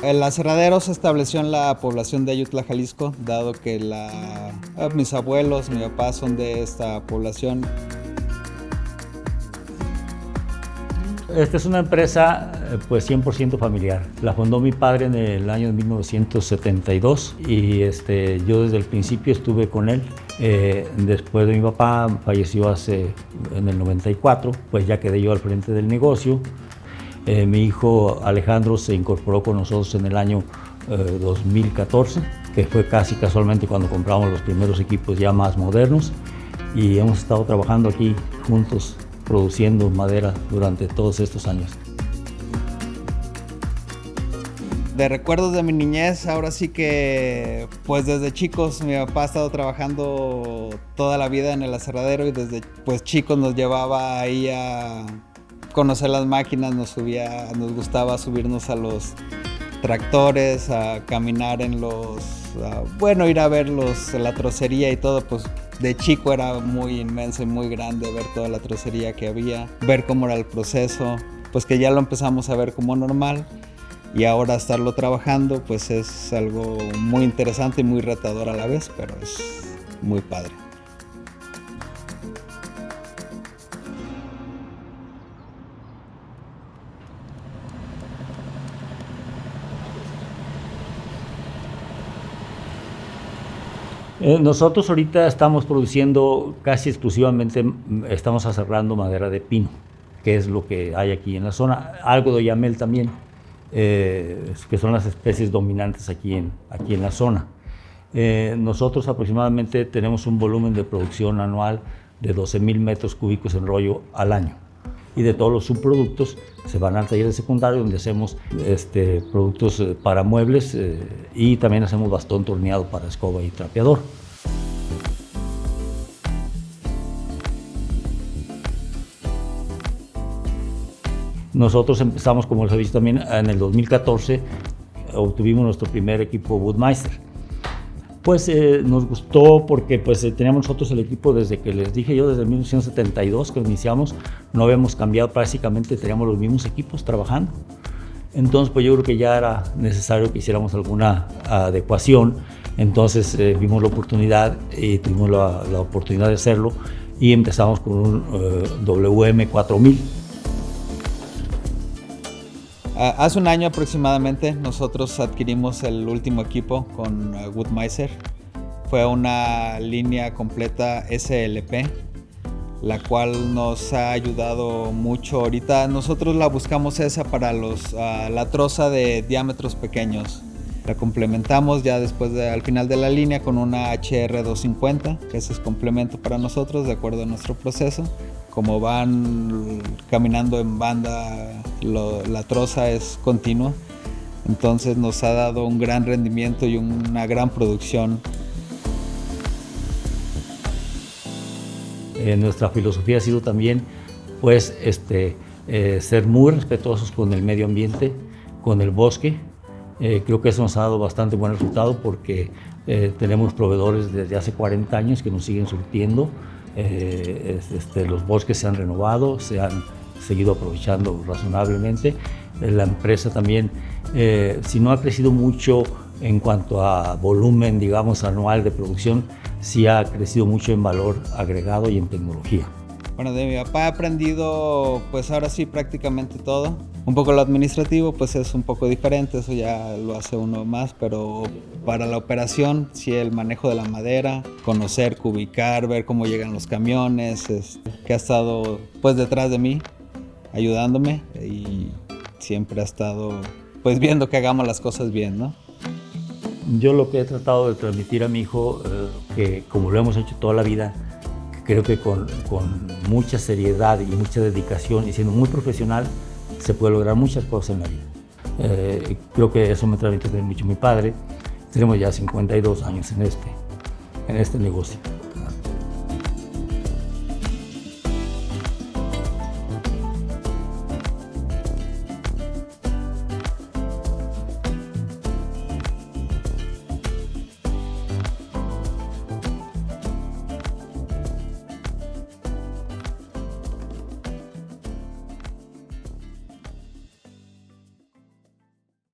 El aserradero se estableció en la población de Ayutla, Jalisco, dado que mis abuelos, mi papá son de esta población. Esta es una empresa pues 100% familiar. La fundó mi padre en el año 1972 y yo desde el principio estuve con él. Después de mi papá falleció en el 94, pues ya quedé yo al frente del negocio. Mi hijo Alejandro se incorporó con nosotros en el año 2014, que fue casi casualmente cuando compramos los primeros equipos ya más modernos, y hemos estado trabajando aquí juntos produciendo madera durante todos estos años. De recuerdos de mi niñez, ahora sí que pues desde chicos mi papá ha estado trabajando toda la vida en el aserradero y desde pues chicos nos llevaba ahí a conocer las máquinas, nos gustaba subirnos a los tractores, a caminar en ir a ver la trocería y todo, pues de chico era muy inmenso y muy grande ver toda la trocería que había, ver cómo era el proceso, pues que ya lo empezamos a ver como normal y ahora estarlo trabajando pues es algo muy interesante y muy retador a la vez, pero es muy padre. Nosotros ahorita estamos produciendo casi exclusivamente, estamos aserrando madera de pino, que es lo que hay aquí en la zona, algo de oyamel también, que son las especies dominantes aquí en la zona. Nosotros aproximadamente tenemos un volumen de producción anual de 12,000 metros cúbicos en rollo al año. Y de todos los subproductos se van al taller de secundario donde hacemos productos para muebles y también hacemos bastón torneado para escoba y trapeador. Nosotros empezamos, como les he dicho también, en el 2014 obtuvimos nuestro primer equipo Budmeister. Pues nos gustó porque pues, teníamos nosotros el equipo desde que les dije yo, desde 1972 que iniciamos, no habíamos cambiado, prácticamente teníamos los mismos equipos trabajando. Entonces pues yo creo que ya era necesario que hiciéramos alguna adecuación, entonces vimos la oportunidad y tuvimos la oportunidad de hacerlo y empezamos con un WM4000. Hace un año aproximadamente nosotros adquirimos el último equipo con Budmeister. Fue una línea completa SLP, la cual nos ha ayudado mucho. Ahorita nosotros la buscamos esa para la troza de diámetros pequeños. La complementamos ya después al final de la línea con una HR250, que ese es complemento para nosotros de acuerdo a nuestro proceso. Como van caminando en banda, la troza es continua, entonces nos ha dado un gran rendimiento y una gran producción. Nuestra filosofía ha sido también pues, ser muy respetuosos con el medio ambiente, con el bosque. Creo que eso nos ha dado bastante buen resultado porque tenemos proveedores desde hace 40 años que nos siguen surtiendo. Los bosques se han renovado, se han seguido aprovechando razonablemente. La empresa también, si no ha crecido mucho en cuanto a volumen, digamos, anual de producción, sí ha crecido mucho en valor agregado y en tecnología. Bueno, de mi papá he aprendido, pues ahora sí, prácticamente todo. Un poco lo administrativo, pues es un poco diferente, eso ya lo hace uno más, pero para la operación, sí, el manejo de la madera, conocer, cubicar, ver cómo llegan los camiones, que ha estado pues detrás de mí, ayudándome y siempre ha estado pues viendo que hagamos las cosas bien, ¿no? Yo lo que he tratado de transmitir a mi hijo, que como lo hemos hecho toda la vida, creo que con mucha seriedad y mucha dedicación y siendo muy profesional, se puede lograr muchas cosas en la vida. Creo que eso me transmite mucho mi padre. Tenemos ya 52 años en este negocio.